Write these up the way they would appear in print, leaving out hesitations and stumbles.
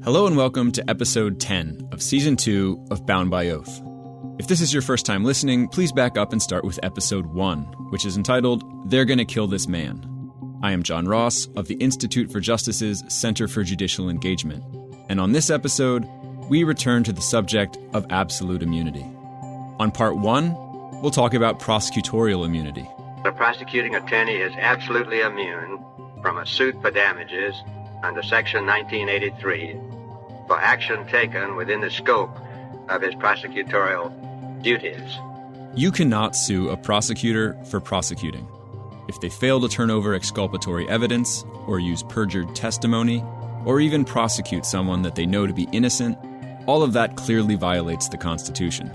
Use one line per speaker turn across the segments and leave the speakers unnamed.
Hello and welcome to episode 10 of season 2 of Bound by Oath. If this is your first time listening, please back up and start with episode 1, which is entitled, They're Gonna Kill This Man. I am John Ross of the Institute for Justice's Center for Judicial Engagement. And on this episode, we return to the subject of absolute immunity. On part 1, we'll talk about prosecutorial immunity.
The prosecuting attorney is absolutely immune from a suit for damages under Section 1983 for action taken within the scope of his prosecutorial duties.
You cannot sue a prosecutor for prosecuting. If they fail to turn over exculpatory evidence, or use perjured testimony, or even prosecute someone that they know to be innocent, all of that clearly violates the Constitution.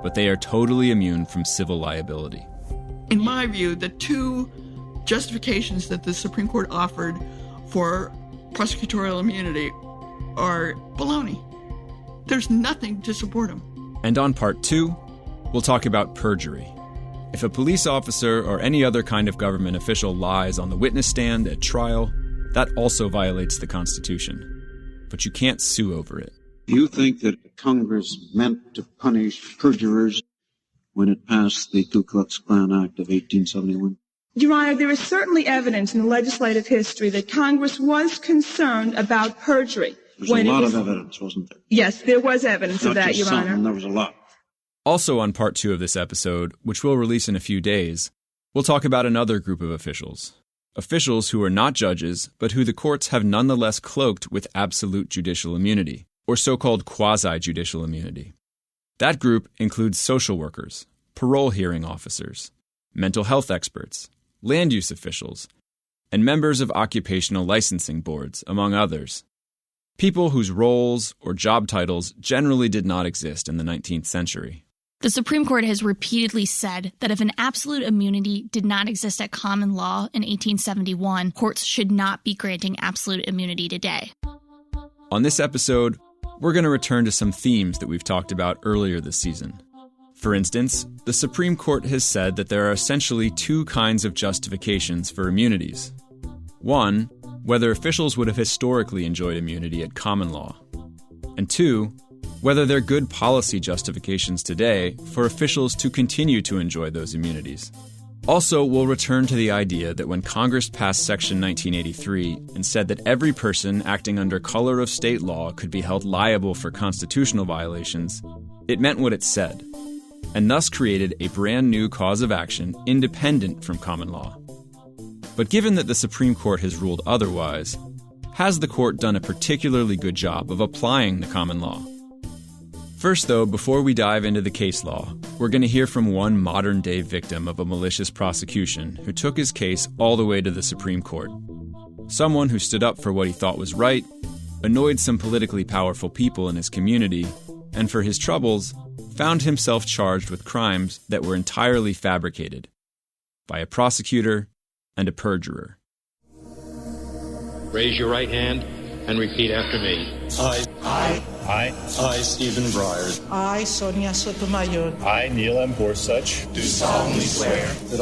But they are totally immune from civil liability.
In my view, the two justifications that the Supreme Court offered for prosecutorial immunity are baloney. There's nothing to support them.
And on part 2, we'll talk about perjury. If a police officer or any other kind of government official lies on the witness stand at trial, that also violates the Constitution. But you can't sue over it.
Do you think that Congress meant to punish perjurers when it passed the Ku Klux Klan Act of 1871?
Your Honor, there is certainly evidence in the legislative history that Congress was concerned about perjury.
There's a lot of evidence, wasn't there?
Yes, there was evidence of that, Your Honor.
There was a lot.
Also on part 2 of this episode, which we'll release in a few days, we'll talk about another group of officials. Officials who are not judges, but who the courts have nonetheless cloaked with absolute judicial immunity, or so-called quasi-judicial immunity. That group includes social workers, parole hearing officers, mental health experts, land use officials, and members of occupational licensing boards, among others. People whose roles or job titles generally did not exist in the 19th century.
The Supreme Court has repeatedly said that if an absolute immunity did not exist at common law in 1871, courts should not be granting absolute immunity today.
On this episode, we're going to return to some themes that we've talked about earlier this season. For instance, the Supreme Court has said that there are essentially two kinds of justifications for immunities. One, whether officials would have historically enjoyed immunity at common law. And two, whether they're good policy justifications today for officials to continue to enjoy those immunities. Also, we'll return to the idea that when Congress passed Section 1983 and said that every person acting under color of state law could be held liable for constitutional violations, it meant what it said, and thus created a brand new cause of action independent from common law. But given that the Supreme Court has ruled otherwise, has the court done a particularly good job of applying the common law? First, though, before we dive into the case law, we're going to hear from one modern-day victim of a malicious prosecution who took his case all the way to the Supreme Court. Someone who stood up for what he thought was right, annoyed some politically powerful people in his community, and for his troubles, found himself charged with crimes that were entirely fabricated by a prosecutor and a perjurer.
Raise your right hand and repeat after me.
I, Stephen Breyer.
I, Sonia Sotomayor.
I, Neil M. Gorsuch.
Do solemnly swear
that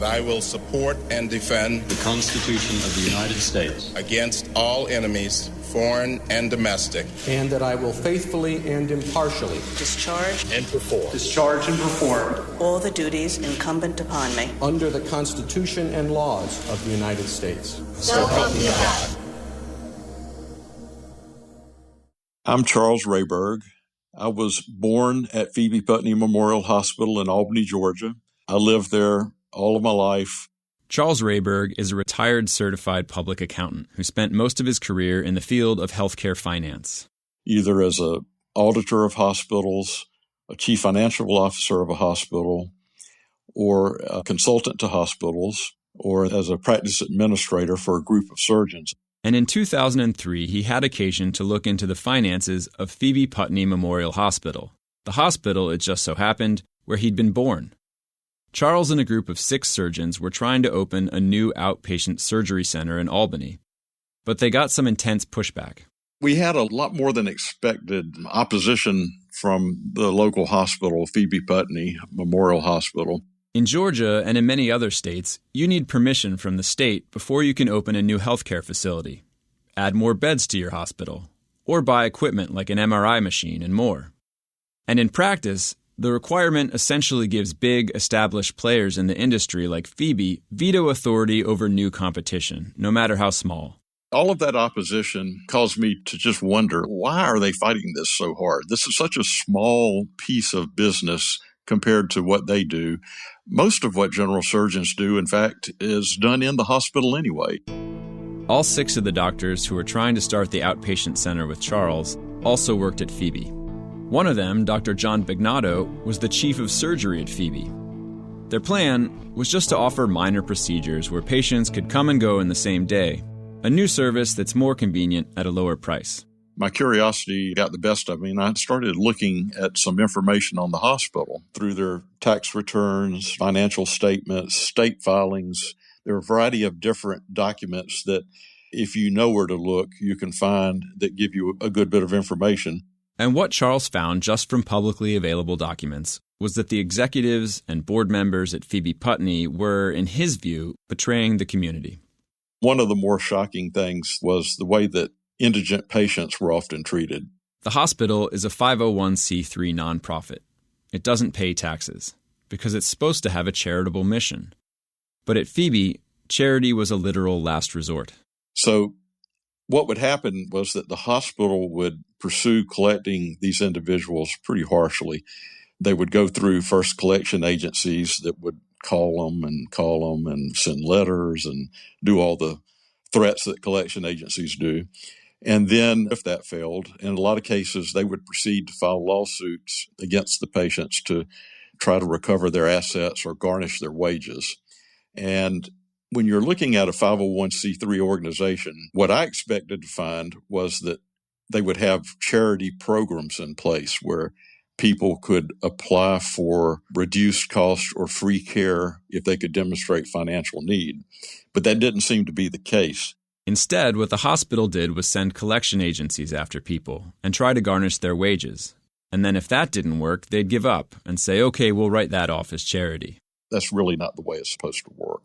I will support
and defend
the Constitution of the United States
against all enemies, foreign and domestic.
And that I will faithfully and impartially
discharge
and perform
all the duties incumbent upon me
under the Constitution and laws of the United States.
So help me God.
I'm Charles Rehberg. I was born at Phoebe Putney Memorial Hospital in Albany, Georgia. I lived there all of my life.
Charles Rehberg is a retired certified public accountant who spent most of his career in the field of healthcare finance.
Either as an auditor of hospitals, a chief financial officer of a hospital, or a consultant to hospitals, or as a practice administrator for a group of surgeons.
And in 2003, he had occasion to look into the finances of Phoebe Putney Memorial Hospital, the hospital, it just so happened, where he'd been born. Charles and a group of 6 surgeons were trying to open a new outpatient surgery center in Albany, but they got some intense pushback.
We had a lot more than expected opposition from the local hospital, Phoebe Putney Memorial Hospital.
In Georgia and in many other states, you need permission from the state before you can open a new healthcare facility, add more beds to your hospital, or buy equipment like an MRI machine and more. And in practice, the requirement essentially gives big, established players in the industry like Phoebe veto authority over new competition, no matter how small.
All of that opposition caused me to just wonder, why are they fighting this so hard? This is such a small piece of business compared to what they do. Most of what general surgeons do, in fact, is done in the hospital anyway.
All 6 of the doctors who were trying to start the outpatient center with Charles also worked at Phoebe. One of them, Dr. John Bagnato, was the chief of surgery at Phoebe. Their plan was just to offer minor procedures where patients could come and go in the same day, a new service that's more convenient at a lower price.
My curiosity got the best of me, and I started looking at some information on the hospital through their tax returns, financial statements, state filings. There are a variety of different documents that, if you know where to look, you can find that give you a good bit of information.
And what Charles found just from publicly available documents was that the executives and board members at Phoebe Putney were, in his view, betraying the community.
One of the more shocking things was the way that indigent patients were often treated.
The hospital is a 501c3 nonprofit. It doesn't pay taxes because it's supposed to have a charitable mission. But at Phoebe, charity was a literal last resort.
So what would happen was that the hospital would pursue collecting these individuals pretty harshly. They would go through first collection agencies that would call them and send letters and do all the threats that collection agencies do. And then if that failed, in a lot of cases, they would proceed to file lawsuits against the patients to try to recover their assets or garnish their wages. And when you're looking at a 501c3 organization, what I expected to find was that they would have charity programs in place where people could apply for reduced cost or free care if they could demonstrate financial need. But that didn't seem to be the case.
Instead, what the hospital did was send collection agencies after people and try to garnish their wages. And then if that didn't work, they'd give up and say, okay, we'll write that off as charity.
That's really not the way it's supposed to work.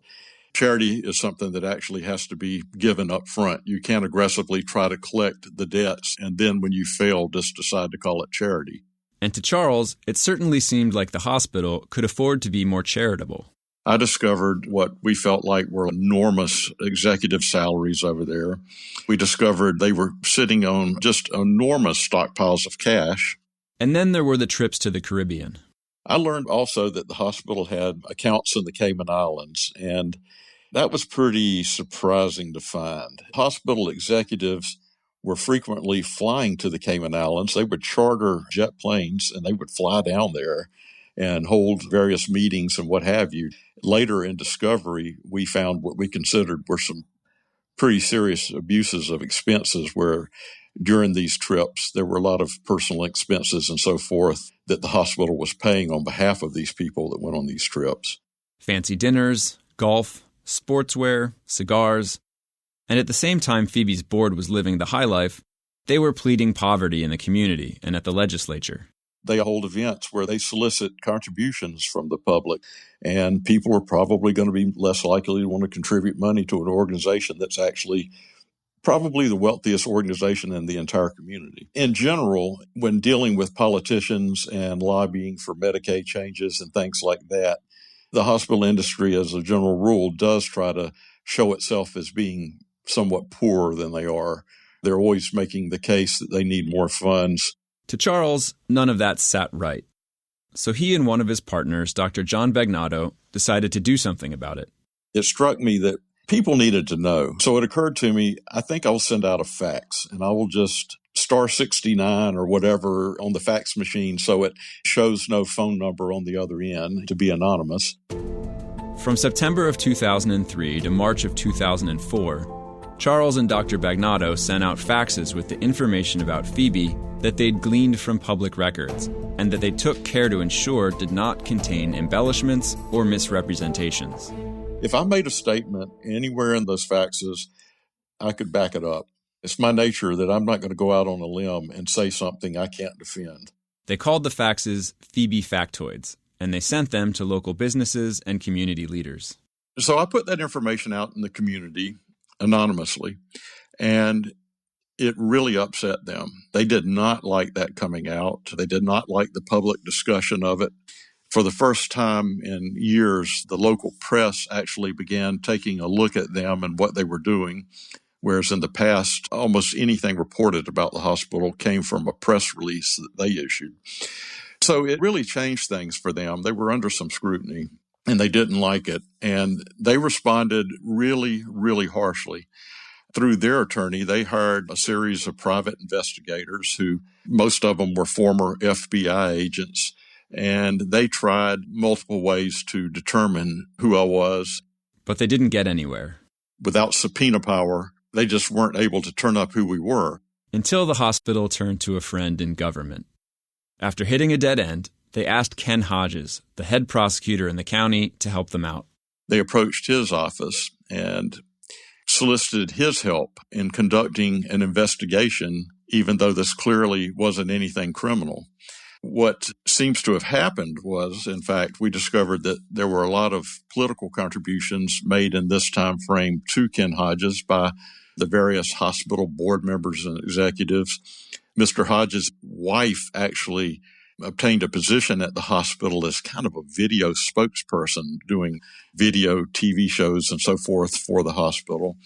Charity is something that actually has to be given up front. You can't aggressively try to collect the debts and then when you fail, just decide to call it charity.
And to Charles, it certainly seemed like the hospital could afford to be more charitable.
I discovered what we felt like were enormous executive salaries over there. We discovered they were sitting on just enormous stockpiles of cash.
And then there were the trips to the Caribbean.
I learned also that the hospital had accounts in the Cayman Islands, and that was pretty surprising to find. Hospital executives were frequently flying to the Cayman Islands. They would charter jet planes, and they would fly down there and hold various meetings and what have you. Later in discovery, we found what we considered were some pretty serious abuses of expenses where during these trips, there were a lot of personal expenses and so forth that the hospital was paying on behalf of these people that went on these trips.
Fancy dinners, golf, sportswear, cigars. And at the same time Phoebe's board was living the high life, they were pleading poverty in the community and at the legislature.
They hold events where they solicit contributions from the public, and people are probably going to be less likely to want to contribute money to an organization that's actually probably the wealthiest organization in the entire community. In general, when dealing with politicians and lobbying for Medicaid changes and things like that, the hospital industry, as a general rule, does try to show itself as being somewhat poorer than they are. They're always making the case that they need more funds.
To Charles, none of that sat right. So he and one of his partners, Dr. John Bagnato, decided to do something about it.
It struck me that people needed to know. So it occurred to me, I think I'll send out a fax, and I will just star 69 or whatever on the fax machine so it shows no phone number on the other end to be anonymous.
From September of 2003 to March of 2004, Charles and Dr. Bagnato sent out faxes with the information about Phoebe that they'd gleaned from public records and that they took care to ensure did not contain embellishments or misrepresentations.
If I made a statement anywhere in those faxes, I could back it up. It's my nature that I'm not going to go out on a limb and say something I can't defend.
They called the faxes Phoebe factoids, and they sent them to local businesses and community leaders.
So I put that information out in the community anonymously, and it really upset them. They did not like that coming out. They did not like the public discussion of it. For the first time in years, the local press actually began taking a look at them and what they were doing, whereas in the past, almost anything reported about the hospital came from a press release that they issued. So it really changed things for them. They were under some scrutiny, and they didn't like it. And they responded really, really harshly. Through their attorney, they hired a series of private investigators who, most of them were former FBI agents, and they tried multiple ways to determine who I was.
But they didn't get anywhere.
Without subpoena power, they just weren't able to turn up who we were.
Until the hospital turned to a friend in government. After hitting a dead end, they asked Ken Hodges, the head prosecutor in the county, to help them out.
They approached his office and solicited his help in conducting an investigation, even though this clearly wasn't anything criminal. What seems to have happened was, in fact, we discovered that there were a lot of political contributions made in this time frame to Ken Hodges by the various hospital board members and executives. Mr. Hodges' wife actually obtained a position at the hospital as kind of a video spokesperson, doing video TV shows and so forth for the hospital.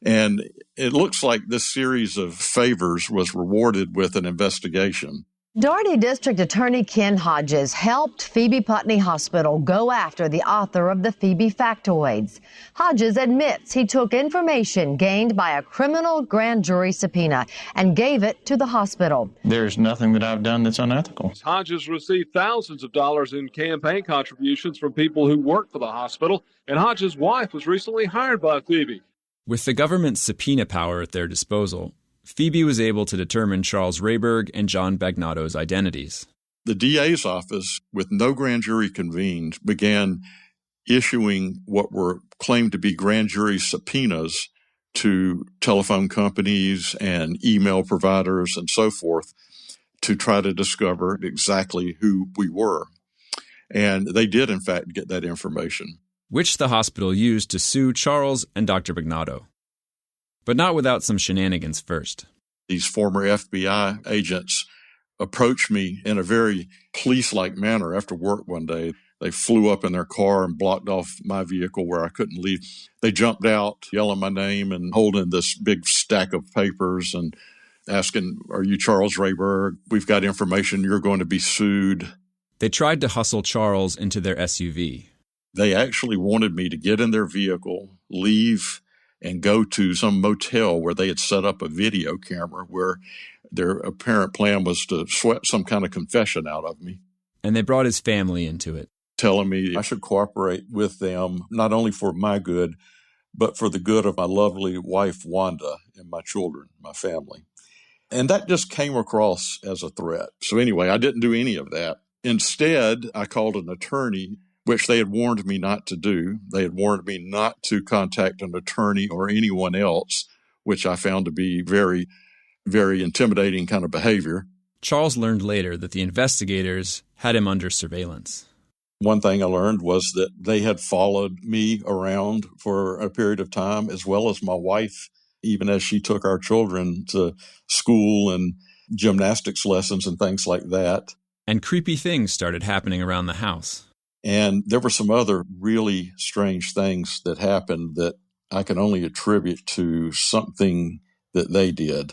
And it looks like this series of favors was rewarded with an investigation.
Doherty District Attorney Ken Hodges helped Phoebe Putney Hospital go after the author of the Phoebe factoids. Hodges admits he took information gained by a criminal grand jury subpoena and gave it to the hospital.
There's nothing that I've done that's unethical.
Hodges received thousands of dollars in campaign contributions from people who work for the hospital, and Hodges' wife was recently hired by Phoebe.
With the government's subpoena power at their disposal, Phoebe was able to determine Charles Rehberg and John Bagnato's identities.
The DA's office, with no grand jury convened, began issuing what were claimed to be grand jury subpoenas to telephone companies and email providers and so forth to try to discover exactly who we were. And they did, in fact, get that information,
which the hospital used to sue Charles and Dr. Bagnato. But not without some shenanigans first.
These former FBI agents approached me in a very police-like manner after work one day. They flew up in their car and blocked off my vehicle where I couldn't leave. They jumped out, yelling my name and holding this big stack of papers and asking, "Are you Charles Rehberg? We've got information you're going to be sued."
They tried to hustle Charles into their SUV.
They actually wanted me to get in their vehicle, leave, and go to some motel where they had set up a video camera where their apparent plan was to sweat some kind of confession out of me.
And they brought his family into it,
telling me I should cooperate with them, not only for my good, but for the good of my lovely wife, Wanda, and my children, my family. And that just came across as a threat. So anyway, I didn't do any of that. Instead, I called an attorney, which they had warned me not to do. They had warned me not to contact an attorney or anyone else, which I found to be very, very intimidating kind of behavior.
Charles learned later that the investigators had him under surveillance.
One thing I learned was that they had followed me around for a period of time, as well as my wife, even as she took our children to school and gymnastics lessons and things like that.
And creepy things started happening around the house.
And there were some other really strange things that happened that I can only attribute to something that they did.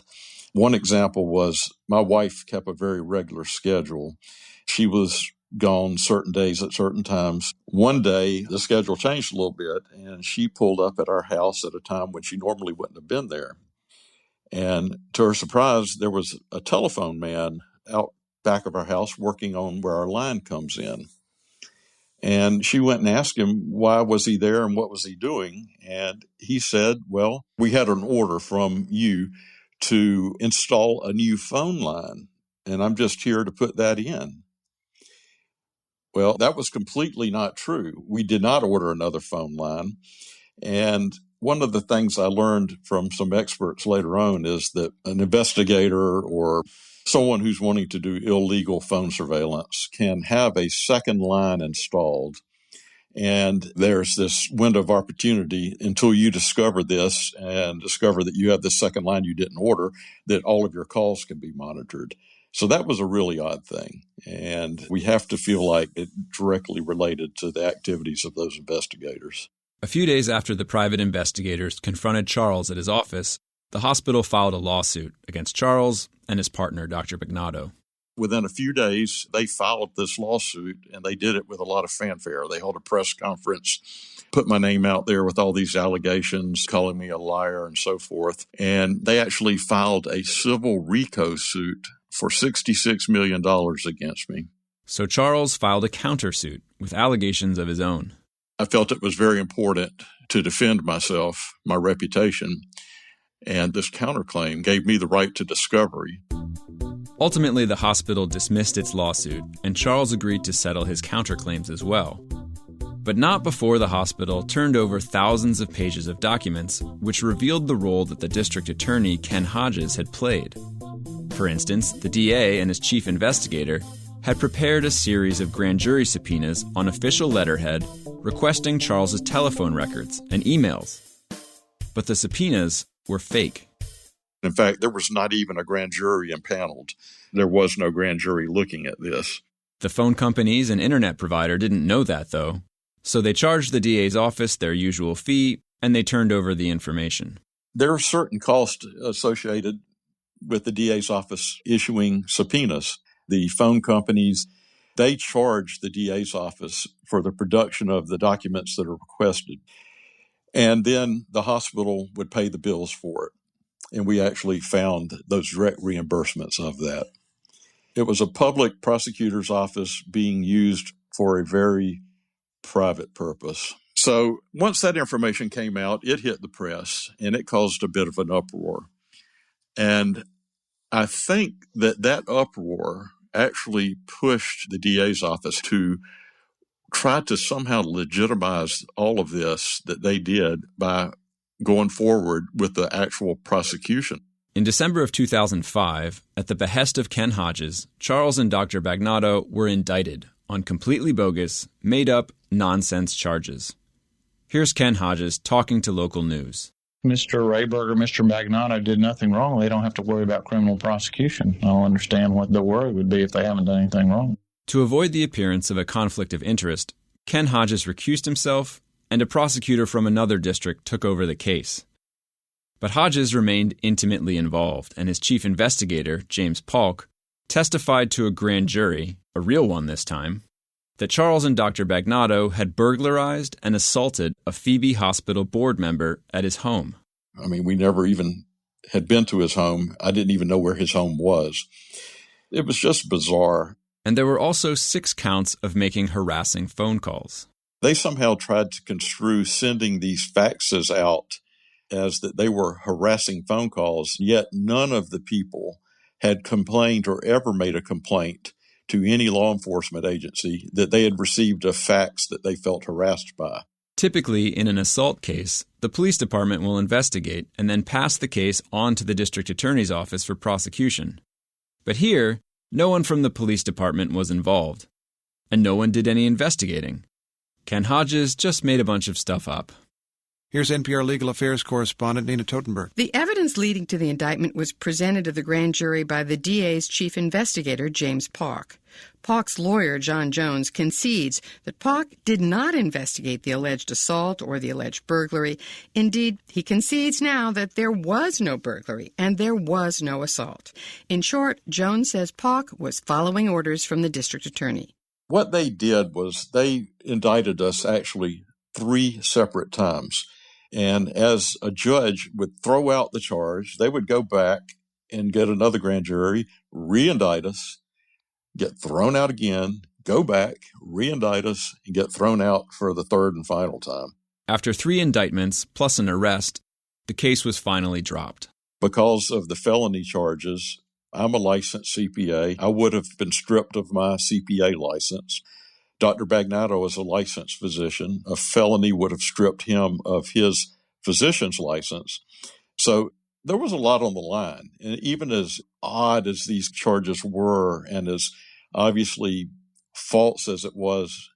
One example was my wife kept a very regular schedule. She was gone certain days at certain times. One day, the schedule changed a little bit, and she pulled up at our house at a time when she normally wouldn't have been there. And to her surprise, there was a telephone man out back of our house working on where our line comes in. And she went and asked him, why was he there and what was he doing? And he said, well, we had an order from you to install a new phone line, and I'm just here to put that in. Well, that was completely not true. We did not order another phone line. And one of the things I learned from some experts later on is that an investigator or someone who's wanting to do illegal phone surveillance can have a second line installed. And there's this window of opportunity until you discover this and discover that you have this second line you didn't order, that all of your calls can be monitored. So that was a really odd thing. And we have to feel like it directly related to the activities of those investigators.
A few days after the private investigators confronted Charles at his office, the hospital filed a lawsuit against Charles and his partner, Dr. Bagnado.
Within a few days, they filed this lawsuit, and they did it with a lot of fanfare. They held a press conference, put my name out there with all these allegations, calling me a liar and so forth. And they actually filed a civil RICO suit for $66 million against me.
So Charles filed a countersuit with allegations of his own.
I felt it was very important to defend myself, my reputation, and this counterclaim gave me the right to discovery.
Ultimately, the hospital dismissed its lawsuit, and Charles agreed to settle his counterclaims as well. But not before the hospital turned over thousands of pages of documents which revealed the role that the district attorney, Ken Hodges, had played. For instance, the DA and his chief investigator had prepared a series of grand jury subpoenas on official letterhead requesting Charles's telephone records and emails. But the subpoenas were fake.
In fact, there was not even a grand jury impaneled. There was no grand jury looking at this.
The phone companies and internet provider didn't know that, though. So they charged the DA's office their usual fee, and they turned over the information.
There are certain costs associated with the DA's office issuing subpoenas. The phone companies, they charge the DA's office for the production of the documents that are requested. And then the hospital would pay the bills for it. And we actually found those direct reimbursements of that. It was a public prosecutor's office being used for a very private purpose. So once that information came out, it hit the press, and it caused a bit of an uproar. And I think that uproar actually pushed the DA's office to try to somehow legitimize all of this that they did by going forward with the actual prosecution.
In December of 2005, at the behest of Ken Hodges, Charles and Dr. Bagnado were indicted on completely bogus, made-up, nonsense charges. Here's Ken Hodges talking to local news.
Mr. Rehberg or Mr. Bagnado did nothing wrong. They don't have to worry about criminal prosecution. I don't understand what the worry would be if they haven't done anything wrong.
To avoid the appearance of a conflict of interest, Ken Hodges recused himself, and a prosecutor from another district took over the case. But Hodges remained intimately involved, and his chief investigator, James Paulk, testified to a grand jury, a real one this time, that Charles and Dr. Bagnado had burglarized and assaulted a Phoebe Hospital board member at his home.
I mean, we never even had been to his home. I didn't even know where his home was. It was just bizarre.
And there were also 6 counts of making harassing phone calls.
They somehow tried to construe sending these faxes out as that they were harassing phone calls, yet none of the people had complained or ever made a complaint to any law enforcement agency that they had received a fax that they felt harassed by.
Typically, in an assault case, the police department will investigate and then pass the case on to the district attorney's office for prosecution. But here, no one from the police department was involved, and no one did any investigating. Ken Hodges just made a bunch of stuff up.
Here's NPR Legal Affairs correspondent Nina Totenberg.
The evidence leading to the indictment was presented to the grand jury by the DA's chief investigator, James Paulk. Paulk's lawyer, John Jones, concedes that Paulk did not investigate the alleged assault or the alleged burglary. Indeed, he concedes now that there was no burglary and there was no assault. In short, Jones says Paulk was following orders from the district attorney.
What they did was they indicted us actually 3 separate times. And as a judge would throw out the charge, they would go back and get another grand jury, re-indict us, get thrown out again, go back, re-indict us, and get thrown out for the 3rd and final time.
After 3 indictments plus an arrest, the case was finally dropped.
Because of the felony charges, I'm a licensed CPA. I would have been stripped of my CPA license. Dr. Bagnado is a licensed physician. A felony would have stripped him of his physician's license. So there was a lot on the line. And even as odd as these charges were and as obviously false as it was,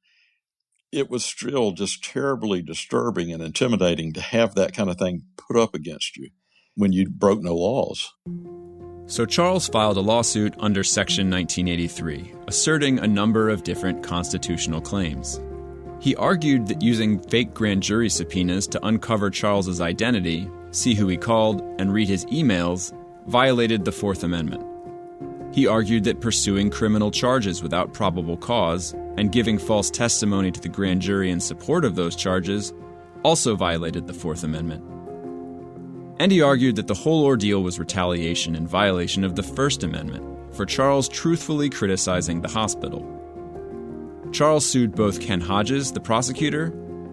it was still just terribly disturbing and intimidating to have that kind of thing put up against you when you broke no laws.
So Charles filed a lawsuit under Section 1983, asserting a number of different constitutional claims. He argued that using fake grand jury subpoenas to uncover Charles's identity, see who he called, and read his emails violated the Fourth Amendment. He argued that pursuing criminal charges without probable cause and giving false testimony to the grand jury in support of those charges also violated the Fourth Amendment. And he argued that the whole ordeal was retaliation in violation of the First Amendment for Charles truthfully criticizing the hospital. Charles sued both Ken Hodges, the prosecutor,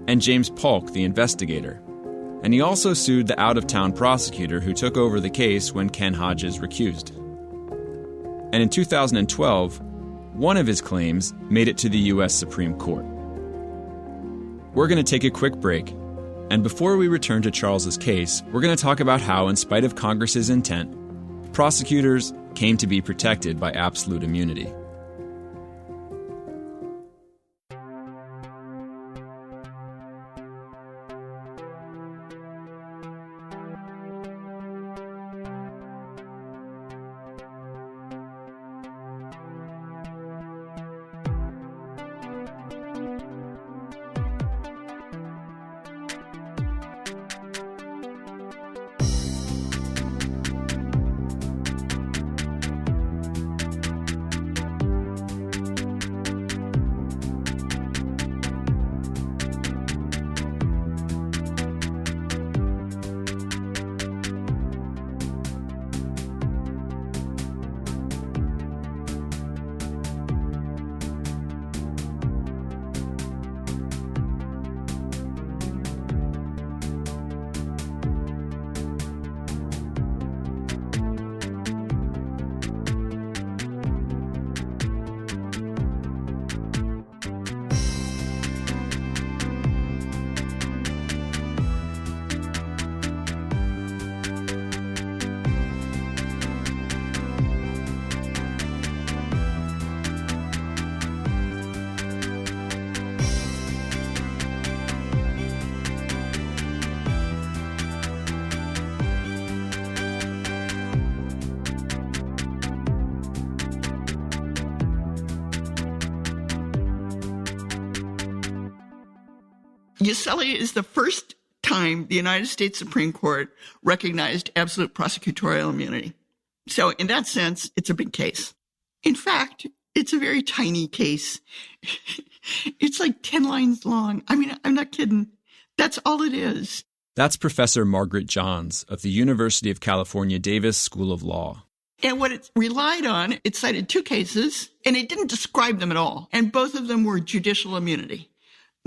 and James Paulk, the investigator. And he also sued the out-of-town prosecutor who took over the case when Ken Hodges recused. And in 2012, one of his claims made it to the U.S. Supreme Court. We're going to take a quick break, and before we return to Charles's case, we're going to talk about how, in spite of Congress's intent, prosecutors came to be protected by absolute immunity.
Uselli is the first time the United States Supreme Court recognized absolute prosecutorial immunity. So in that sense, it's a big case. In fact, it's a very tiny case. It's like 10 lines long. I mean, I'm not kidding. That's all it is.
That's Professor Margaret Johns of the University of California, Davis School of Law.
And what it relied on, it cited two cases, and it didn't describe them at all. And both of them were judicial immunity.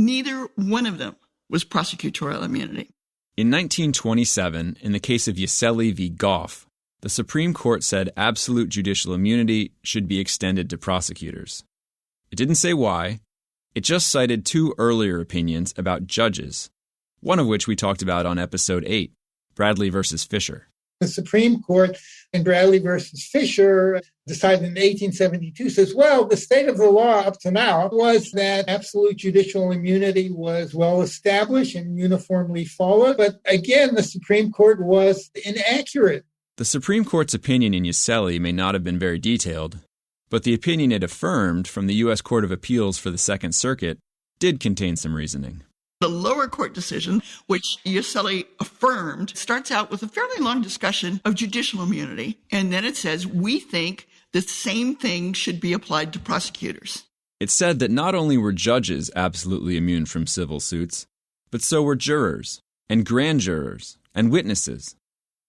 Neither one of them was prosecutorial immunity.
In 1927, in the case of Uselli v. Goff, the Supreme Court said absolute judicial immunity should be extended to prosecutors. It didn't say why. It just cited two earlier opinions about judges, one of which we talked about on episode 8, Bradley v. Fisher.
The Supreme Court in Bradley versus Fisher decided in 1872 says, well, the state of the law up to now was that absolute judicial immunity was well established and uniformly followed. But again, the Supreme Court was inaccurate.
The Supreme Court's opinion in Uselli may not have been very detailed, but the opinion it affirmed from the U.S. Court of Appeals for the Second Circuit did contain some reasoning.
The lower court decision, which Uselli affirmed, starts out with a fairly long discussion of judicial immunity. And then it says, we think the same thing should be applied to prosecutors.
It said that not only were judges absolutely immune from civil suits, but so were jurors and grand jurors and witnesses.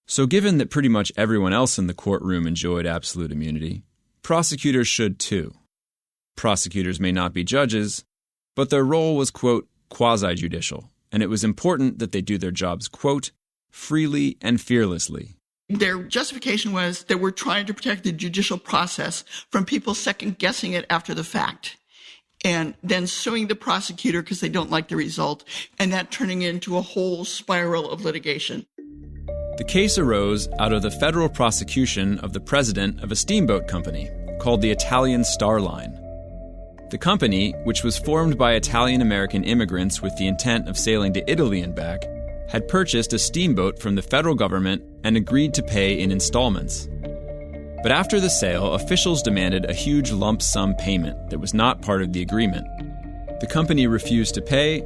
So given that pretty much everyone else in the courtroom enjoyed absolute immunity, prosecutors should too. Prosecutors may not be judges, but their role was, quote, quasi-judicial, and it was important that they do their jobs, quote, freely and fearlessly.
Their justification was that we're trying to protect the judicial process from people second-guessing it after the fact, and then suing the prosecutor because they don't like the result, and that turning into a whole spiral of litigation.
The case arose out of the federal prosecution of the president of a steamboat company called the Italian Star Line. The company, which was formed by Italian-American immigrants with the intent of sailing to Italy and back, had purchased a steamboat from the federal government and agreed to pay in installments. But after the sale, officials demanded a huge lump sum payment that was not part of the agreement. The company refused to pay,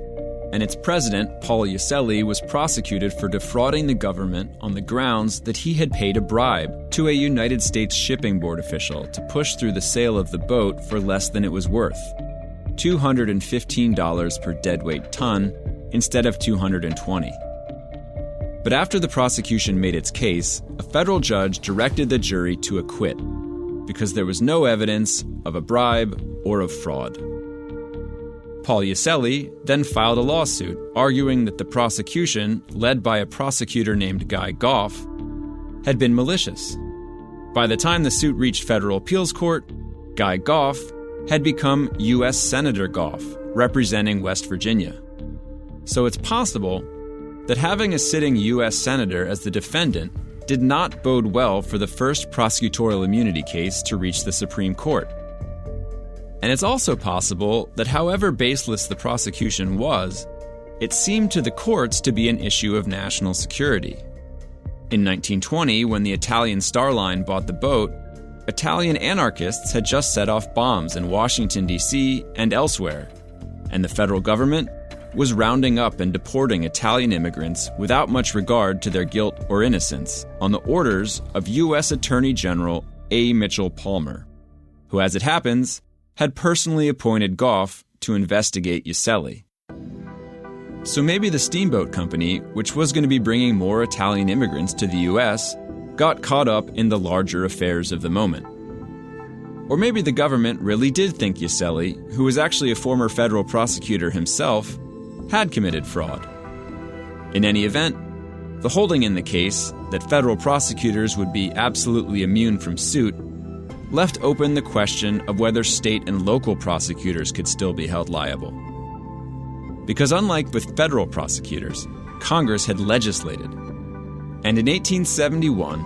and its president, Paul Uselli, was prosecuted for defrauding the government on the grounds that he had paid a bribe to a United States Shipping Board official to push through the sale of the boat for less than it was worth, $215 per deadweight ton instead of $220. But after the prosecution made its case, a federal judge directed the jury to acquit because there was no evidence of a bribe or of fraud. Paul Uselli then filed a lawsuit arguing that the prosecution, led by a prosecutor named Guy Goff, had been malicious. By the time the suit reached federal appeals court, Guy Goff had become U.S. Senator Goff, representing West Virginia. So it's possible that having a sitting U.S. senator as the defendant did not bode well for the first prosecutorial immunity case to reach the Supreme Court. And it's also possible that however baseless the prosecution was, it seemed to the courts to be an issue of national security. In 1920, when the Italian Star Line bought the boat, Italian anarchists had just set off bombs in Washington, D.C. and elsewhere, and the federal government was rounding up and deporting Italian immigrants without much regard to their guilt or innocence on the orders of U.S. Attorney General A. Mitchell Palmer, who, as it happens, had personally appointed Goff to investigate Uselli. So maybe the steamboat company, which was going to be bringing more Italian immigrants to the U.S., got caught up in the larger affairs of the moment. Or maybe the government really did think Uselli, who was actually a former federal prosecutor himself, had committed fraud. In any event, the holding in the case that federal prosecutors would be absolutely immune from suit left open the question of whether state and local prosecutors could still be held liable. Because unlike with federal prosecutors, Congress had legislated. And in 1871,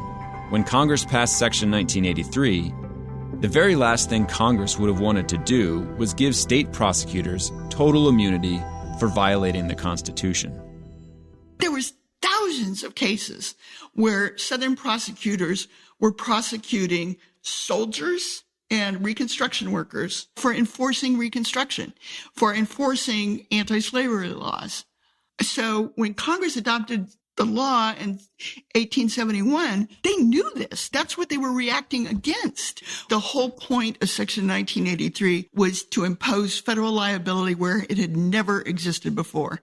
when Congress passed Section 1983, the very last thing Congress would have wanted to do was give state prosecutors total immunity for violating the Constitution.
There was thousands of cases where Southern prosecutors were prosecuting soldiers and Reconstruction workers for enforcing Reconstruction, for enforcing anti-slavery laws. So when Congress adopted the law in 1871, they knew this. That's what they were reacting against. The whole point of Section 1983 was to impose federal liability where it had never existed before.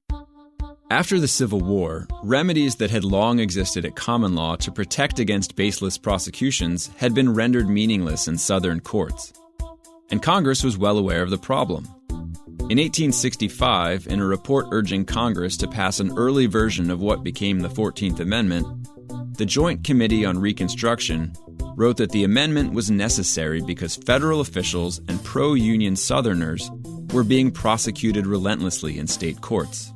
After the Civil War, remedies that had long existed at common law to protect against baseless prosecutions had been rendered meaningless in Southern courts. And Congress was well aware of the problem. In 1865, in a report urging Congress to pass an early version of what became the 14th Amendment, the Joint Committee on Reconstruction wrote that the amendment was necessary because federal officials and pro-union Southerners were being prosecuted relentlessly in state courts.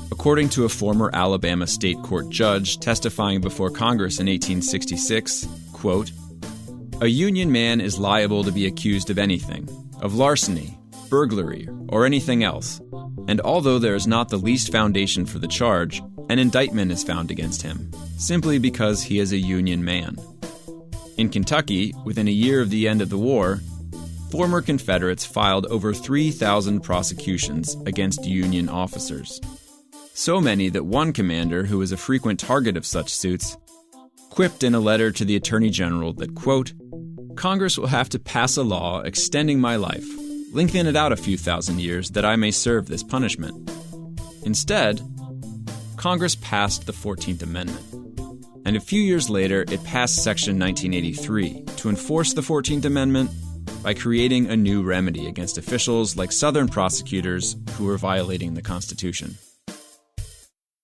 According to a former Alabama state court judge testifying before Congress in 1866, quote, "A Union man is liable to be accused of anything, of larceny, burglary, or anything else, and although there is not the least foundation for the charge, an indictment is found against him, simply because he is a Union man." In Kentucky, within a year of the end of the war, former Confederates filed over 3,000 prosecutions against Union officers. So many that one commander, who was a frequent target of such suits, quipped in a letter to the Attorney General that, quote, "Congress will have to pass a law extending my life, lengthen it out a few thousand years that I may serve this punishment." Instead, Congress passed the 14th Amendment. And a few years later, it passed Section 1983 to enforce the 14th Amendment by creating a new remedy against officials like Southern prosecutors who were violating the Constitution.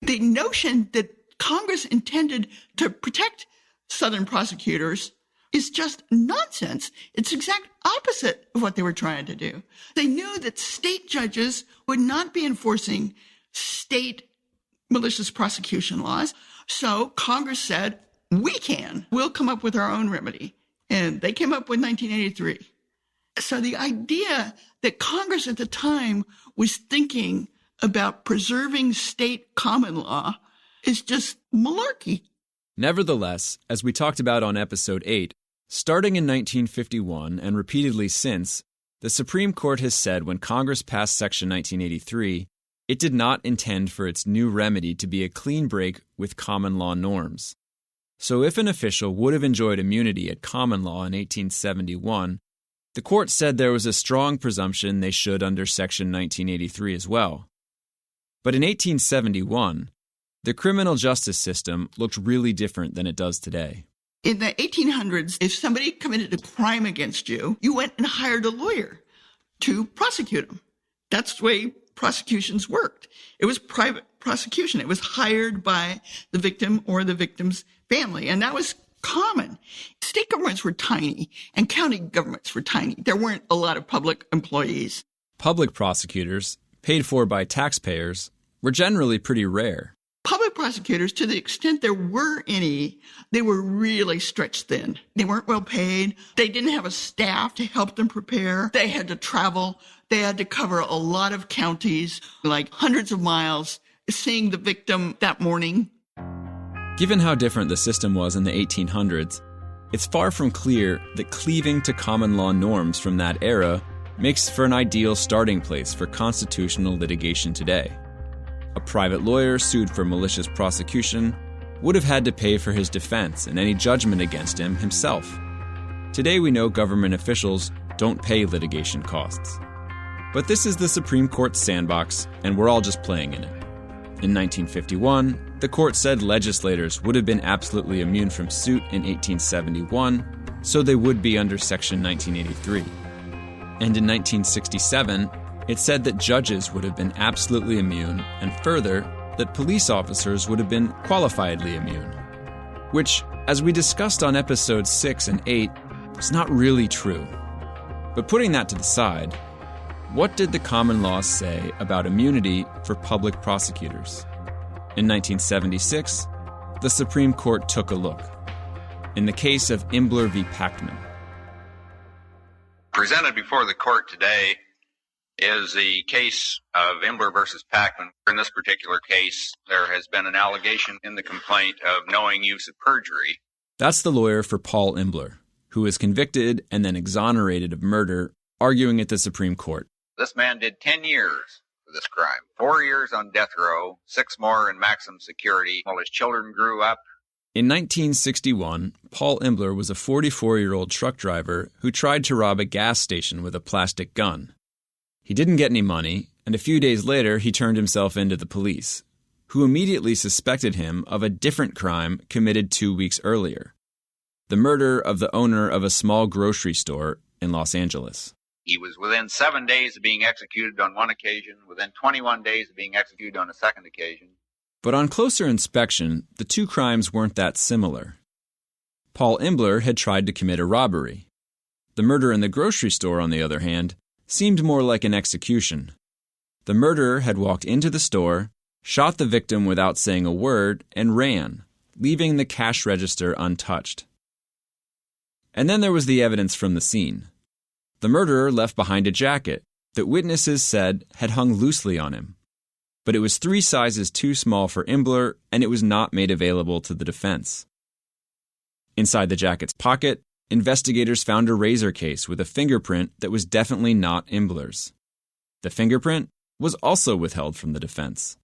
The notion that Congress intended to protect Southern prosecutors is just nonsense. It's the exact opposite of what they were trying to do. They knew that state judges would not be enforcing state malicious prosecution laws. So Congress said, we'll come up with our own remedy. And they came up with 1983. So the idea that Congress at the time was thinking about preserving state common law is just malarkey.
Nevertheless, as we talked about on Episode 8, starting in 1951 and repeatedly since, the Supreme Court has said when Congress passed Section 1983, it did not intend for its new remedy to be a clean break with common law norms. So if an official would have enjoyed immunity at common law in 1871, the court said there was a strong presumption they should under Section 1983 as well. But in 1871, the criminal justice system looked really different than it does today.
In the 1800s, if somebody committed a crime against you, you went and hired a lawyer to prosecute them. That's the way prosecutions worked. It was private prosecution. It was hired by the victim or the victim's family, and that was common. State governments were tiny, and county governments were tiny. There weren't a lot of public employees.
Public prosecutors, paid for by taxpayers, were generally pretty rare.
Public prosecutors, to the extent there were any, they were really stretched thin. They weren't well paid. They didn't have a staff to help them prepare. They had to travel. They had to cover a lot of counties, like hundreds of miles, seeing the victim that morning.
Given how different the system was in the 1800s, it's far from clear that cleaving to common law norms from that era makes for an ideal starting place for constitutional litigation today. A private lawyer sued for malicious prosecution would have had to pay for his defense and any judgment against him himself. Today we know government officials don't pay litigation costs. But this is the Supreme Court's sandbox, and we're all just playing in it. In 1951, the court said legislators would have been absolutely immune from suit in 1871, so they would be under Section 1983. And in 1967, it said that judges would have been absolutely immune, and further, that police officers would have been qualifiedly immune. Which, as we discussed on episodes 6 and 8, was not really true. But putting that to the side, what did the common law say about immunity for public prosecutors? In 1976, the Supreme Court took a look. In the case of Imbler v. Packman.
Presented before the court today is the case of Imbler versus Packman. In this particular case, there has been an allegation in the complaint of knowing use of perjury.
That's the lawyer for Paul Imbler, who was convicted and then exonerated of murder, arguing at the Supreme Court.
This man did 10 years for this crime, 4 years on death row, 6 more in maximum security while his children grew up.
In 1961, Paul Imbler was a 44-year-old truck driver who tried to rob a gas station with a plastic gun. He didn't get any money, and a few days later he turned himself in to the police, who immediately suspected him of a different crime committed 2 weeks earlier, the murder of the owner of a small grocery store in Los Angeles.
He was within 7 days of being executed on one occasion, within 21 days of being executed on a second occasion.
But on closer inspection, the two crimes weren't that similar. Paul Imbler had tried to commit a robbery. The murder in the grocery store, on the other hand, seemed more like an execution. The murderer had walked into the store, shot the victim without saying a word, and ran, leaving the cash register untouched. And then there was the evidence from the scene. The murderer left behind a jacket that witnesses said had hung loosely on him. But it was 3 sizes too small for Imbler, and it was not made available to the defense. Inside the jacket's pocket, investigators found a razor case with a fingerprint that was definitely not Imbler's. The fingerprint was also withheld from the defense.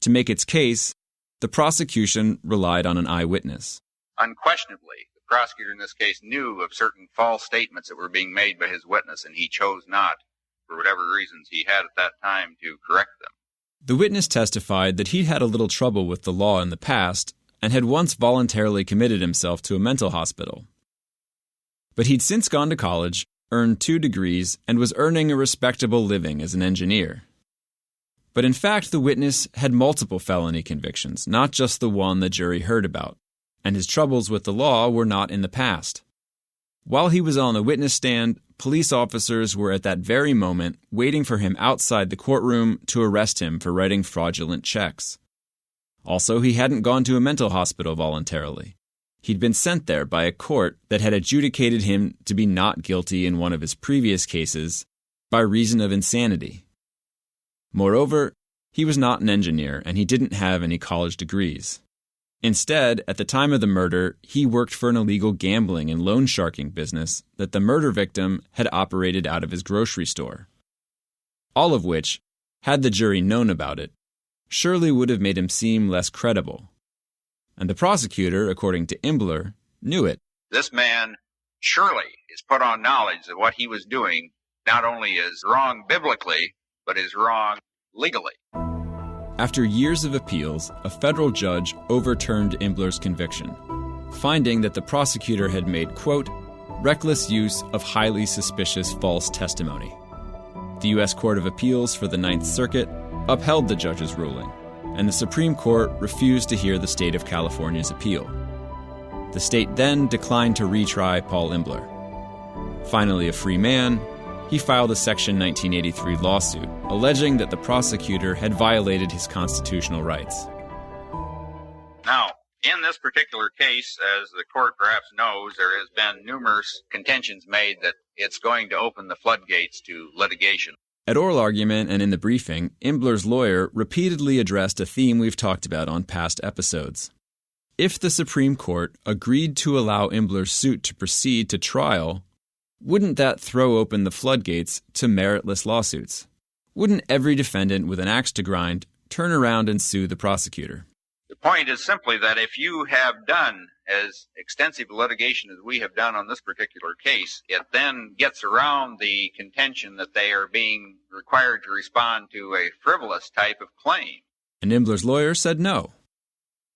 To make its case, the prosecution relied on an eyewitness.
Unquestionably, the prosecutor in this case knew of certain false statements that were being made by his witness, and he chose not, for whatever reasons he had at that time, to correct them.
The witness testified that he'd had a little trouble with the law in the past and had once voluntarily committed himself to a mental hospital. But he'd since gone to college, earned 2 degrees, and was earning a respectable living as an engineer. But in fact, the witness had multiple felony convictions, not just the one the jury heard about, and his troubles with the law were not in the past. While he was on the witness stand, police officers were at that very moment waiting for him outside the courtroom to arrest him for writing fraudulent checks. Also, he hadn't gone to a mental hospital voluntarily. He'd been sent there by a court that had adjudicated him to be not guilty in one of his previous cases by reason of insanity. Moreover, he was not an engineer and he didn't have any college degrees. Instead, at the time of the murder, he worked for an illegal gambling and loan sharking business that the murder victim had operated out of his grocery store. All of which, had the jury known about it, surely would have made him seem less credible. And the prosecutor, according to Imbler, knew it.
This man surely is put on knowledge that what he was doing not only is wrong biblically, but is wrong legally.
After years of appeals, a federal judge overturned Imbler's conviction, finding that the prosecutor had made, quote, reckless use of highly suspicious false testimony. The U.S. Court of Appeals for the Ninth Circuit upheld the judge's ruling, and the Supreme Court refused to hear the state of California's appeal. The state then declined to retry Paul Imbler. Finally a free man, he filed a Section 1983 lawsuit alleging that the prosecutor had violated his constitutional rights.
Now, in this particular case, as the court perhaps knows, there has been numerous contentions made that it's going to open the floodgates to litigation.
At oral argument and in the briefing, Imbler's lawyer repeatedly addressed a theme we've talked about on past episodes. If the Supreme Court agreed to allow Imbler's suit to proceed to trial, wouldn't that throw open the floodgates to meritless lawsuits? Wouldn't every defendant with an axe to grind turn around and sue the prosecutor?
The point is simply that if you have done as extensive litigation as we have done on this particular case, it then gets around the contention that they are being required to respond to a frivolous type of claim.
And Imbler's lawyer said no.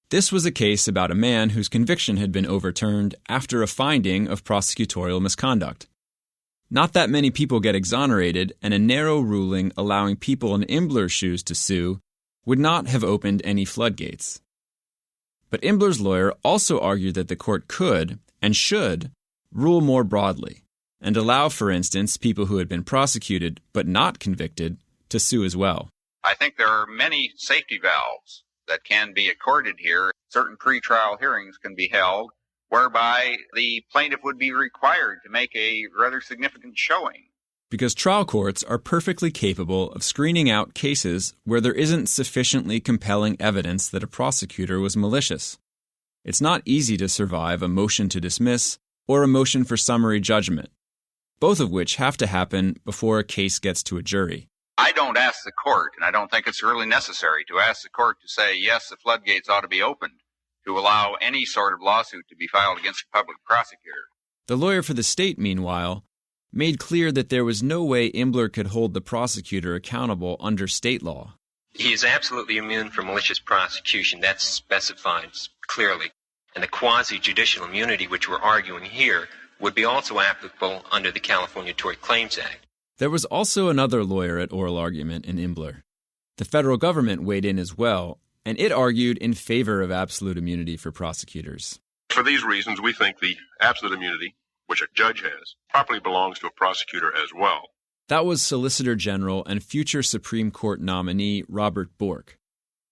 This was a case about a man whose conviction had been overturned after a finding of prosecutorial misconduct. Not that many people get exonerated, and a narrow ruling allowing people in Imbler's shoes to sue would not have opened any floodgates. But Imbler's lawyer also argued that the court could, and should, rule more broadly, and allow, for instance, people who had been prosecuted but not convicted to sue as well.
I think there are many safety valves that can be accorded here. Certain pretrial hearings can be held whereby the plaintiff would be required to make a rather significant showing.
Because trial courts are perfectly capable of screening out cases where there isn't sufficiently compelling evidence that a prosecutor was malicious. It's not easy to survive a motion to dismiss or a motion for summary judgment, both of which have to happen before a case gets to a jury.
I don't ask the court, and I don't think it's really necessary to ask the court to say, yes, the floodgates ought to be opened to allow any sort of lawsuit to be filed against a public prosecutor.
The lawyer for the state, meanwhile, made clear that there was no way Imbler could hold the prosecutor accountable under state law.
He is absolutely immune from malicious prosecution. That's specified clearly. And the quasi-judicial immunity which we're arguing here would be also applicable under the California Tort Claims Act.
There was also another lawyer at oral argument in Imbler. The federal government weighed in as well, and it argued in favor of absolute immunity for prosecutors.
For these reasons, we think the absolute immunity, which a judge has, properly belongs to a prosecutor as well.
That was Solicitor General and future Supreme Court nominee Robert Bork,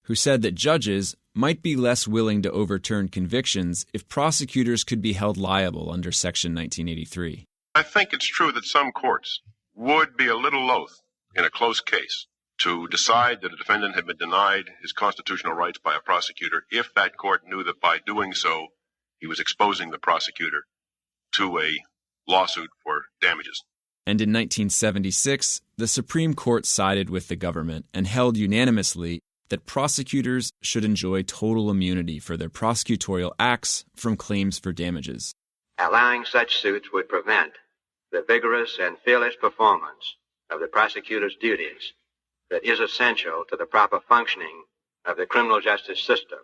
who said that judges might be less willing to overturn convictions if prosecutors could be held liable under Section 1983.
I think it's true that some courts would be a little loath in a close case to decide that a defendant had been denied his constitutional rights by a prosecutor if that court knew that by doing so he was exposing the prosecutor to a lawsuit for damages.
And in 1976, the Supreme Court sided with the government and held unanimously that prosecutors should enjoy total immunity for their prosecutorial acts from claims for damages.
Allowing such suits would prevent the vigorous and fearless performance of the prosecutor's duties that is essential to the proper functioning of the criminal justice system.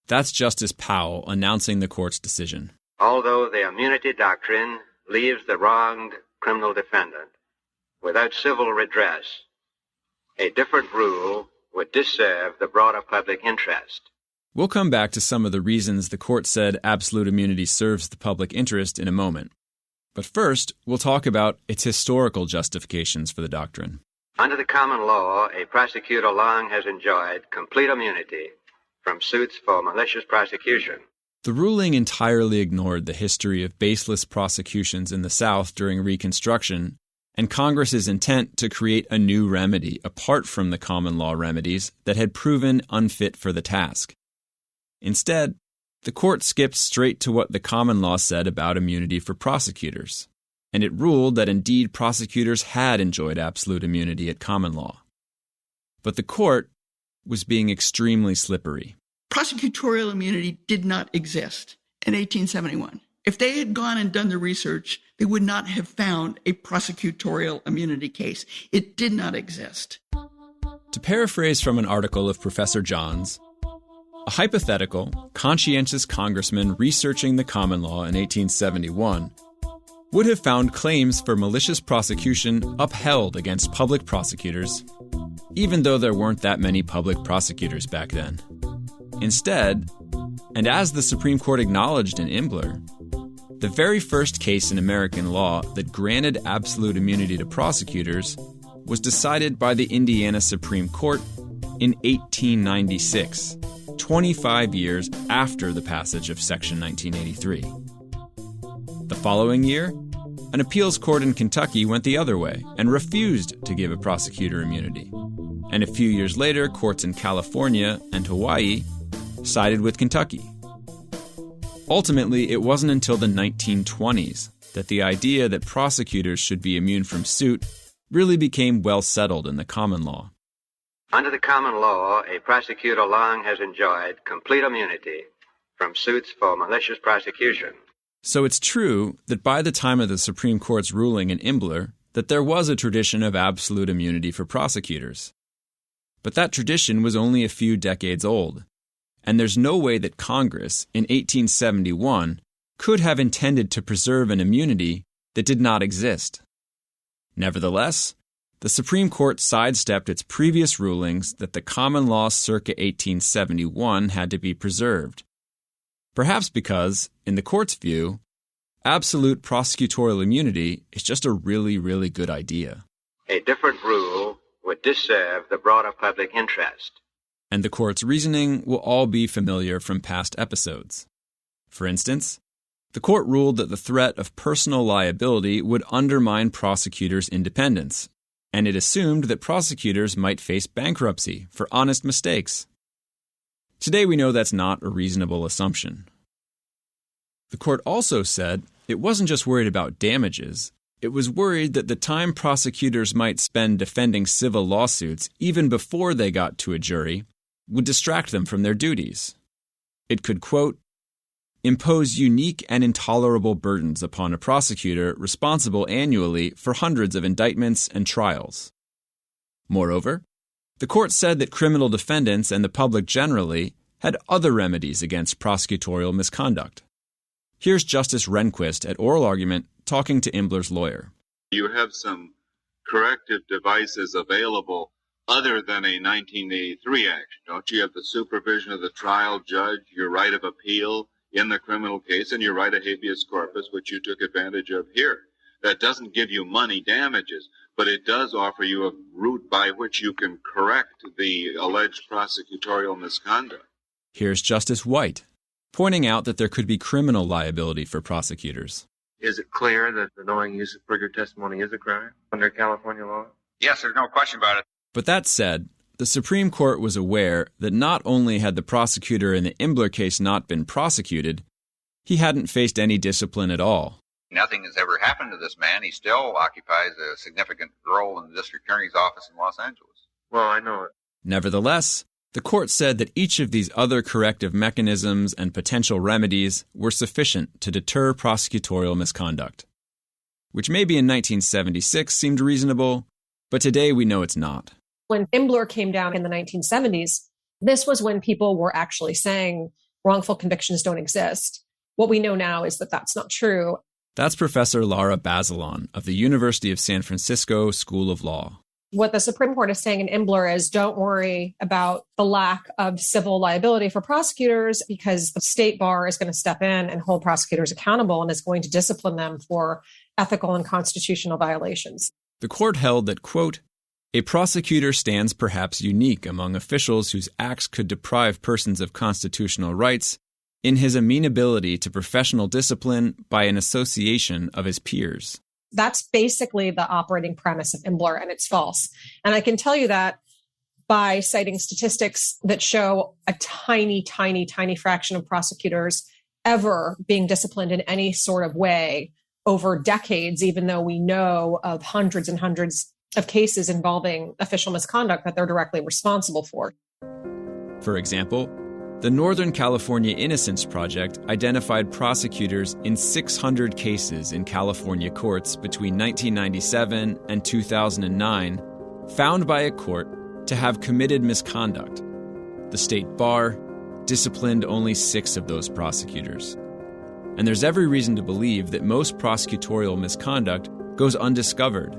That's Justice Powell announcing the court's decision.
Although the immunity doctrine leaves the wronged criminal defendant without civil redress, a different rule would disserve the broader public interest.
We'll come back to some of the reasons the court said absolute immunity serves the public interest in a moment. But first, we'll talk about its historical justifications for the doctrine.
Under the common law, a prosecutor long has enjoyed complete immunity from suits for malicious prosecution.
The ruling entirely ignored the history of baseless prosecutions in the South during Reconstruction and Congress's intent to create a new remedy apart from the common law remedies that had proven unfit for the task. Instead, the court skipped straight to what the common law said about immunity for prosecutors, and it ruled that indeed prosecutors had enjoyed absolute immunity at common law. But the court was being extremely slippery.
Prosecutorial immunity did not exist in 1871. If they had gone and done the research, they would not have found a prosecutorial immunity case. It did not exist.
To paraphrase from an article of Professor Johns, a hypothetical, conscientious congressman researching the common law in 1871 would have found claims for malicious prosecution upheld against public prosecutors, even though there weren't that many public prosecutors back then. Instead, and as the Supreme Court acknowledged in Imbler, the very first case in American law that granted absolute immunity to prosecutors was decided by the Indiana Supreme Court in 1896, 25 years after the passage of Section 1983. The following year, an appeals court in Kentucky went the other way and refused to give a prosecutor immunity. And a few years later, courts in California and Hawaii sided with Kentucky. Ultimately, it wasn't until the 1920s that the idea that prosecutors should be immune from suit really became well settled in the common law.
Under the common law, a prosecutor long has enjoyed complete immunity from suits for malicious prosecution.
So it's true that by the time of the Supreme Court's ruling in Imbler, that there was a tradition of absolute immunity for prosecutors. But that tradition was only a few decades old, and there's no way that Congress, in 1871, could have intended to preserve an immunity that did not exist. Nevertheless, the Supreme Court sidestepped its previous rulings that the common law circa 1871 had to be preserved. Perhaps because, in the court's view, absolute prosecutorial immunity is just a really, really good idea.
A different rule would disserve the broader public interest.
And the court's reasoning will all be familiar from past episodes. For instance, the court ruled that the threat of personal liability would undermine prosecutors' independence, and it assumed that prosecutors might face bankruptcy for honest mistakes. Today we know that's not a reasonable assumption. The court also said it wasn't just worried about damages, it was worried that the time prosecutors might spend defending civil lawsuits even before they got to a jury would distract them from their duties. It could, quote, impose unique and intolerable burdens upon a prosecutor responsible annually for hundreds of indictments and trials. Moreover, the court said that criminal defendants and the public generally had other remedies against prosecutorial misconduct. Here's Justice Rehnquist at oral argument talking to Imbler's lawyer.
You have some corrective devices available other than a 1983 action, don't you? You have the supervision of the trial judge, your right of appeal in the criminal case, and your right of habeas corpus, which you took advantage of here. That doesn't give you money damages, but it does offer you a route by which you can correct the alleged prosecutorial misconduct.
Here's Justice White, pointing out that there could be criminal liability for prosecutors.
Is it clear that the knowing use of perjured testimony is a crime under California law?
Yes, there's no question about it.
But that said, the Supreme Court was aware that not only had the prosecutor in the Imbler case not been prosecuted, he hadn't faced any discipline at all.
Nothing has ever happened to this man. He still occupies a significant role in the district attorney's office in Los Angeles.
Well, I know it.
Nevertheless, the court said that each of these other corrective mechanisms and potential remedies were sufficient to deter prosecutorial misconduct, which maybe in 1976 seemed reasonable, but today we know it's not.
When Imbler came down in the 1970s, this was when people were actually saying wrongful convictions don't exist. What we know now is that that's not true.
That's Professor Laura Bazelon of the University of San Francisco School of Law.
What the Supreme Court is saying in Imbler is don't worry about the lack of civil liability for prosecutors because the state bar is going to step in and hold prosecutors accountable and is going to discipline them for ethical and constitutional violations.
The court held that, quote, a prosecutor stands perhaps unique among officials whose acts could deprive persons of constitutional rights in his amenability to professional discipline by an association of his peers.
That's basically the operating premise of Imbler, and it's false. And I can tell you that by citing statistics that show a tiny, tiny, tiny fraction of prosecutors ever being disciplined in any sort of way over decades, even though we know of hundreds and hundreds of cases involving official misconduct that they're directly responsible for.
For example, the Northern California Innocence Project identified prosecutors in 600 cases in California courts between 1997 and 2009, found by a court to have committed misconduct. The state bar disciplined only 6 of those prosecutors. And there's every reason to believe that most prosecutorial misconduct goes undiscovered,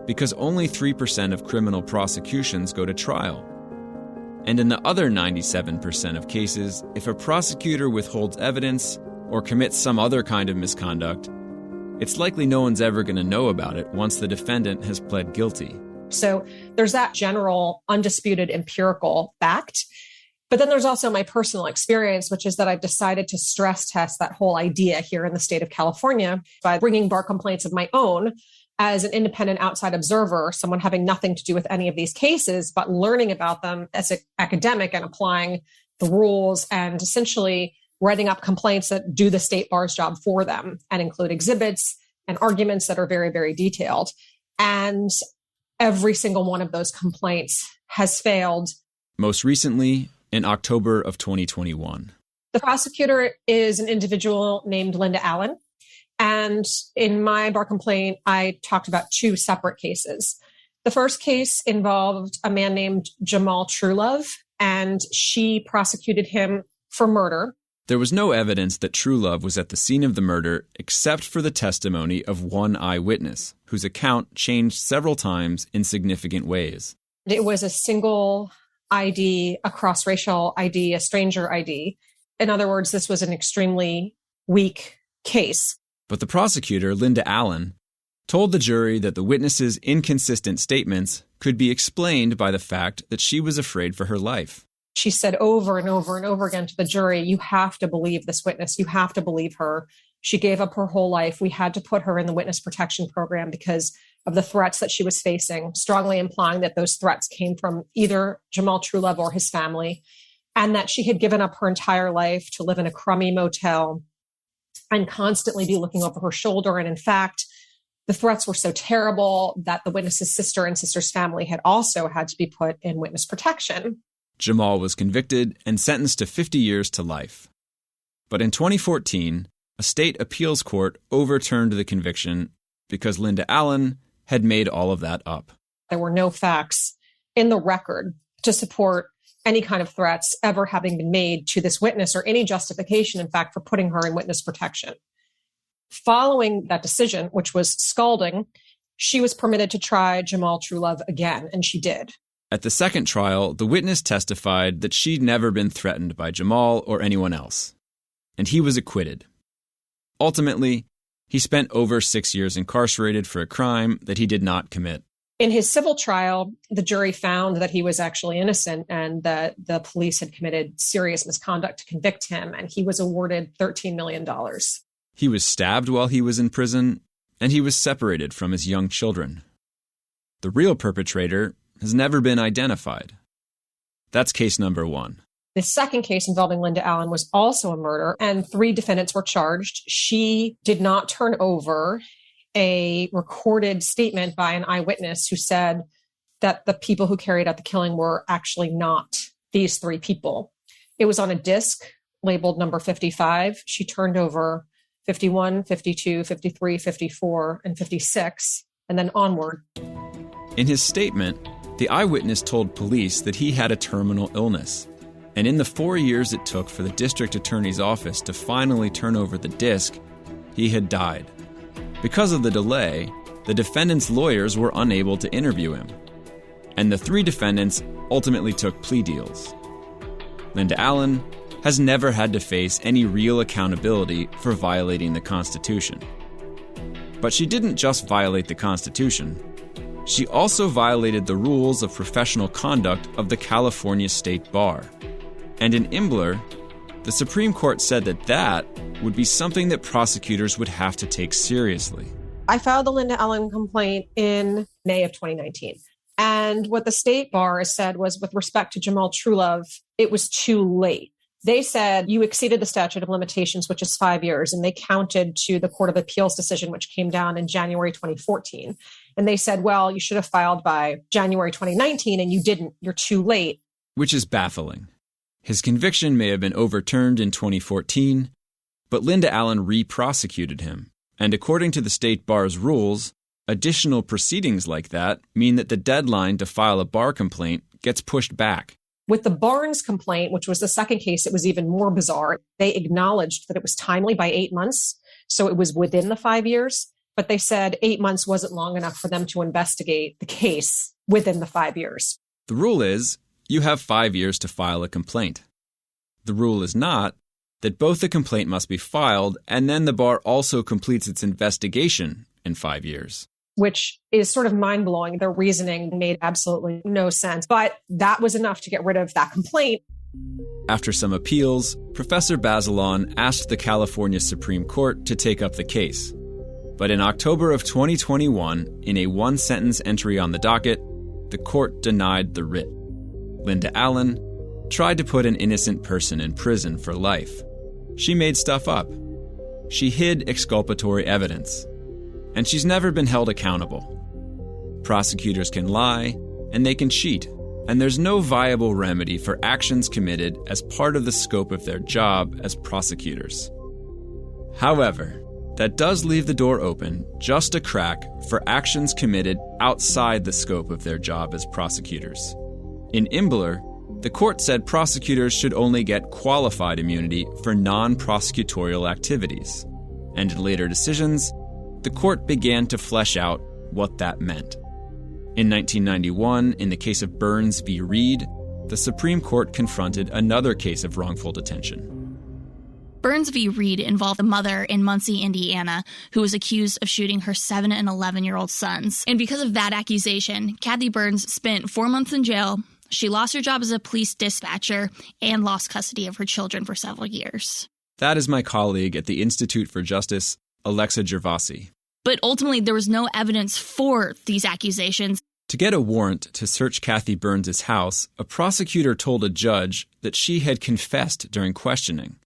because only 3% of criminal prosecutions go to trial. And in the other 97% of cases, if a prosecutor withholds evidence or commits some other kind of misconduct, it's likely no one's ever going to know about it once the defendant has pled guilty.
So there's that general, undisputed, empirical fact. But then there's also my personal experience, which is that I've decided to stress test that whole idea here in the state of California by bringing bar complaints of my own as an independent outside observer, someone having nothing to do with any of these cases, but learning about them as an academic and applying the rules and essentially writing up complaints that do the state bar's job for them and include exhibits and arguments that are very, very detailed. And every single one of those complaints has failed.
Most recently, in October of 2021.
The prosecutor is an individual named Linda Allen. And in my bar complaint, I talked about 2 separate cases. The first case involved a man named Jamal Truelove, and she prosecuted him for murder.
There was no evidence that Truelove was at the scene of the murder except for the testimony of one eyewitness, whose account changed several times in significant ways.
It was a single ID, a cross-racial ID, a stranger ID. In other words, this was an extremely weak case.
But the prosecutor, Linda Allen, told the jury that the witness's inconsistent statements could be explained by the fact that she was afraid for her life.
She said over and over and over again to the jury, you have to believe this witness. You have to believe her. She gave up her whole life. We had to put her in the witness protection program because of the threats that she was facing, strongly implying that those threats came from either Jamal Truelove or his family, and that she had given up her entire life to live in a crummy motel and constantly be looking over her shoulder. And in fact, the threats were so terrible that the witness's sister and sister's family had also had to be put in witness protection.
Jamal was convicted and sentenced to 50 years to life. But in 2014, a state appeals court overturned the conviction because Linda Allen had made all of that up.
There were no facts in the record to support any kind of threats ever having been made to this witness or any justification, in fact, for putting her in witness protection. Following that decision, which was scalding, she was permitted to try Jamal Truelove again, and she did.
At the second trial, the witness testified that she'd never been threatened by Jamal or anyone else, and he was acquitted. Ultimately, he spent over 6 years incarcerated for a crime that he did not commit.
In his civil trial, the jury found that he was actually innocent and that the police had committed serious misconduct to convict him, and he was awarded $13 million.
He was stabbed while he was in prison, and he was separated from his young children. The real perpetrator has never been identified. That's case number 1.
The second case involving Linda Allen was also a murder, and 3 defendants were charged. She did not turn over a recorded statement by an eyewitness who said that the people who carried out the killing were actually not these 3 people. It was on a disc labeled number 55. She turned over 51, 52, 53, 54, and 56, and then onward.
In his statement, the eyewitness told police that he had a terminal illness, and in the 4 years it took for the district attorney's office to finally turn over the disc, he had died. Because of the delay, the defendant's lawyers were unable to interview him, and the 3 defendants ultimately took plea deals. Linda Allen has never had to face any real accountability for violating the Constitution. But she didn't just violate the Constitution. She also violated the rules of professional conduct of the California State Bar. And in Imbler, The Supreme Court said that would be something that prosecutors would have to take seriously.
I filed the Linda Allen complaint in May of 2019. And what the state bar said was, with respect to Jamal Truelove, it was too late. They said you exceeded the statute of limitations, which is 5 years, and they counted to the Court of Appeals decision, which came down in January 2014. And they said, well, you should have filed by January 2019, and you didn't. You're too late.
Which is baffling. His conviction may have been overturned in 2014, but Linda Allen re-prosecuted him. And according to the state bar's rules, additional proceedings like that mean that the deadline to file a bar complaint gets pushed back.
With the Barnes complaint, which was the second case, it was even more bizarre. They acknowledged that it was timely by 8 months, so it was within the 5 years. But they said 8 months wasn't long enough for them to investigate the case within the 5 years.
The rule is you have 5 years to file a complaint. The rule is not that both the complaint must be filed and then the bar also completes its investigation in 5 years.
Which is sort of mind-blowing. Their reasoning made absolutely no sense. But that was enough to get rid of that complaint.
After some appeals, Professor Bazelon asked the California Supreme Court to take up the case. But in October of 2021, in a one-sentence entry on the docket, the court denied the writ. Linda Allen tried to put an innocent person in prison for life. She made stuff up. She hid exculpatory evidence. And she's never been held accountable. Prosecutors can lie, and they can cheat, and there's no viable remedy for actions committed as part of the scope of their job as prosecutors. However, that does leave the door open just a crack for actions committed outside the scope of their job as prosecutors. In Imbler, the court said prosecutors should only get qualified immunity for non-prosecutorial activities, and in later decisions, the court began to flesh out what that meant. In 1991, in the case of Burns v. Reed, the Supreme Court confronted another case of wrongful detention.
Burns v. Reed involved a mother in Muncie, Indiana, who was accused of shooting her 7 and 11-year-old sons. And because of that accusation, Kathy Burns spent 4 months in jail. She lost her job as a police dispatcher and lost custody of her children for several years.
That is my colleague at the Institute for Justice, Alexa Gervasi.
But ultimately, there was no evidence for these accusations.
To get a warrant to search Kathy Burns' house, a prosecutor told a judge that she had confessed during questioning.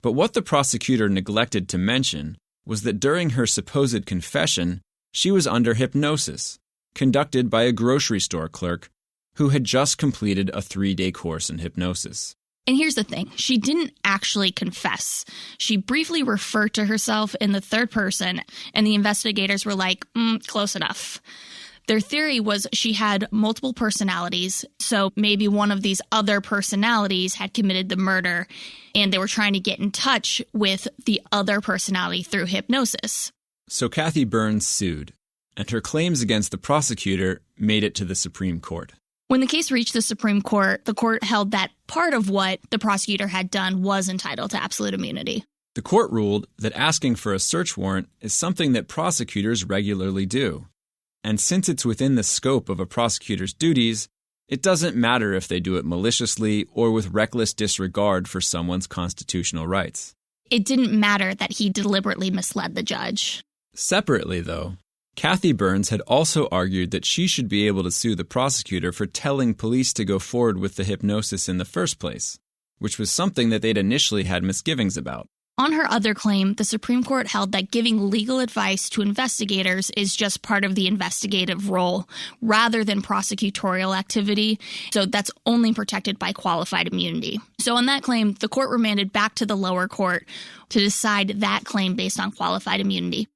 But what the prosecutor neglected to mention was that during her supposed confession, she was under hypnosis, conducted by a grocery store clerk who had just completed a 3-day course in hypnosis.
And here's the thing. She didn't actually confess. She briefly referred to herself in the third person, and the investigators were like, close enough. Their theory was she had multiple personalities, so maybe one of these other personalities had committed the murder, and they were trying to get in touch with the other personality through hypnosis.
So Kathy Burns sued, and her claims against the prosecutor made it to the Supreme Court.
When the case reached the Supreme Court, the court held that part of what the prosecutor had done was entitled to absolute immunity.
The court ruled that asking for a search warrant is something that prosecutors regularly do. And since it's within the scope of a prosecutor's duties, it doesn't matter if they do it maliciously or with reckless disregard for someone's constitutional rights.
It didn't matter that he deliberately misled the judge.
Separately, though, Kathy Burns had also argued that she should be able to sue the prosecutor for telling police to go forward with the hypnosis in the first place, which was something that they'd initially had misgivings about.
On her other claim, the Supreme Court held that giving legal advice to investigators is just part of the investigative role rather than prosecutorial activity, so that's only protected by qualified immunity. So on that claim, the court remanded back to the lower court to decide that claim based on qualified immunity.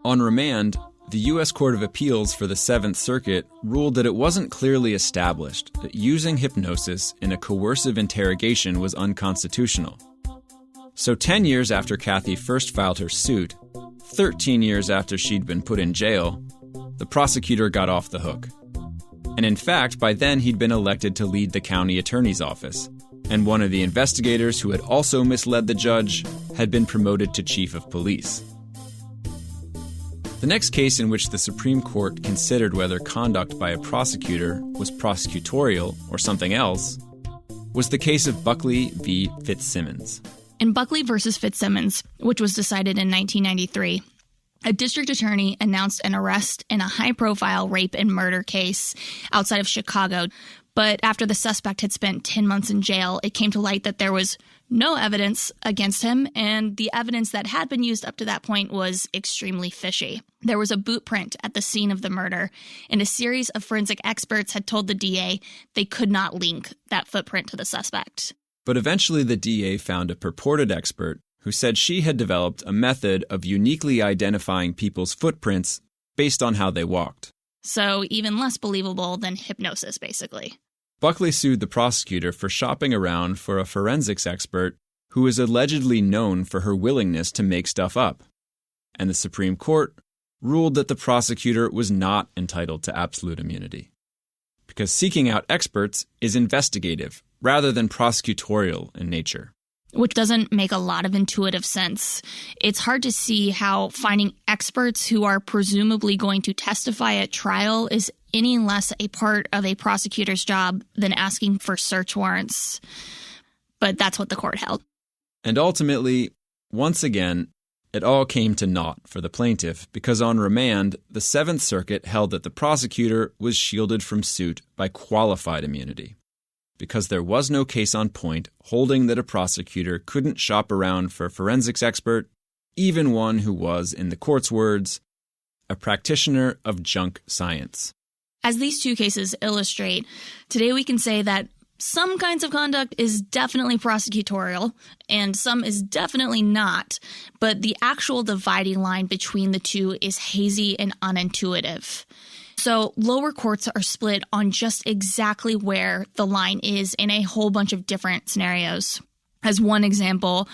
On remand, the U.S. Court of Appeals for the Seventh Circuit ruled that it wasn't clearly established that using hypnosis in a coercive interrogation was unconstitutional. So 10 years after Kathy first filed her suit, 13 years after she'd been put in jail, the prosecutor got off the hook. And in fact, by then he'd been elected to lead the county attorney's office, and one of the investigators who had also misled the judge had been promoted to chief of police. The next case in which the Supreme Court considered whether conduct by a prosecutor was prosecutorial or something else was the case of Buckley v. Fitzsimmons.
In Buckley v. Fitzsimmons, which was decided in 1993, a district attorney announced an arrest in a high-profile rape and murder case outside of Chicago. But after the suspect had spent 10 months in jail, it came to light that there was no evidence against him, and the evidence that had been used up to that point was extremely fishy. There was a boot print at the scene of the murder, and a series of forensic experts had told the DA they could not link that footprint to the suspect.
But eventually the DA found a purported expert who said she had developed a method of uniquely identifying people's footprints based on how they walked.
So even less believable than hypnosis, basically.
Buckley sued the prosecutor for shopping around for a forensics expert who is allegedly known for her willingness to make stuff up. And the Supreme Court ruled that the prosecutor was not entitled to absolute immunity, because seeking out experts is investigative rather than prosecutorial in nature.
Which doesn't make a lot of intuitive sense. It's hard to see how finding experts who are presumably going to testify at trial is any less a part of a prosecutor's job than asking for search warrants. But that's what the court held.
And ultimately, once again, it all came to naught for the plaintiff because on remand, the Seventh Circuit held that the prosecutor was shielded from suit by qualified immunity, because there was no case on point holding that a prosecutor couldn't shop around for a forensics expert, even one who was, in the court's words, a practitioner of junk science.
As these two cases illustrate, today we can say that some kinds of conduct is definitely prosecutorial and some is definitely not, but the actual dividing line between the two is hazy and unintuitive. So lower courts are split on just exactly where the line is in a whole bunch of different scenarios. As one example,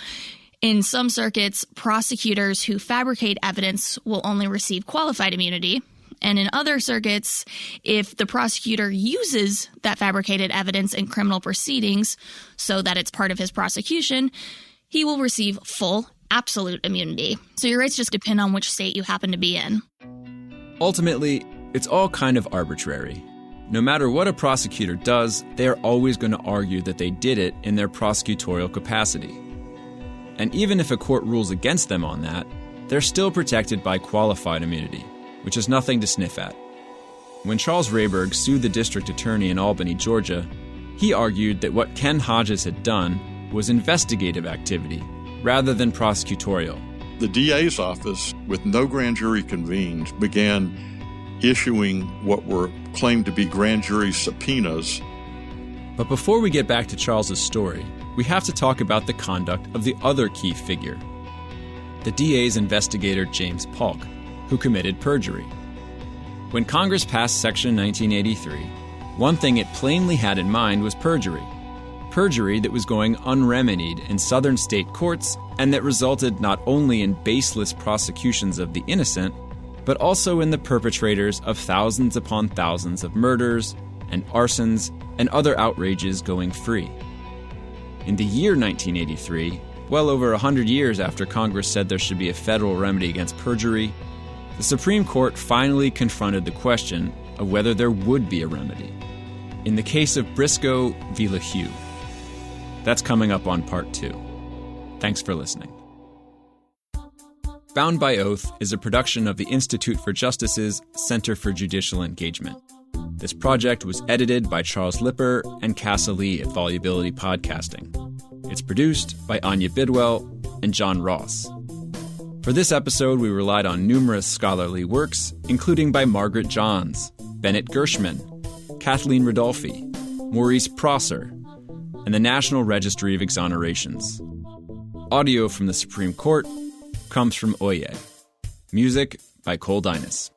in some circuits, prosecutors who fabricate evidence will only receive qualified immunity. And in other circuits, if the prosecutor uses that fabricated evidence in criminal proceedings so that it's part of his prosecution, he will receive full, absolute immunity. So your rights just depend on which state you happen to be in.
Ultimately, it's all kind of arbitrary. No matter what a prosecutor does, they are always going to argue that they did it in their prosecutorial capacity. And even if a court rules against them on that, they're still protected by qualified immunity, which is nothing to sniff at. When Charles Rehberg sued the district attorney in Albany, Georgia, he argued that what Ken Hodges had done was investigative activity rather than prosecutorial.
The DA's office, with no grand jury convened, began issuing what were claimed to be grand jury subpoenas.
But before we get back to Charles's story, we have to talk about the conduct of the other key figure, the DA's investigator James Paulk, who committed perjury. When Congress passed Section 1983, one thing it plainly had in mind was perjury. Perjury that was going unremedied in southern state courts and that resulted not only in baseless prosecutions of the innocent, but also in the perpetrators of thousands upon thousands of murders and arsons and other outrages going free. In the year 1983, well over 100 years after Congress said there should be a federal remedy against perjury, the Supreme Court finally confronted the question of whether there would be a remedy, in the case of Briscoe v. LaHue. That's coming up on Part 2. Thanks for listening. Bound by Oath is a production of the Institute for Justice's Center for Judicial Engagement. This project was edited by Charles Lipper and Cassa Lee at Volubility Podcasting. It's produced by Anya Bidwell and John Ross. For this episode, we relied on numerous scholarly works, including by Margaret Johns, Bennett Gershman, Kathleen Rodolphi, Maurice Prosser, and the National Registry of Exonerations. Audio from the Supreme Court comes from Oye. Music by Cole Dinas.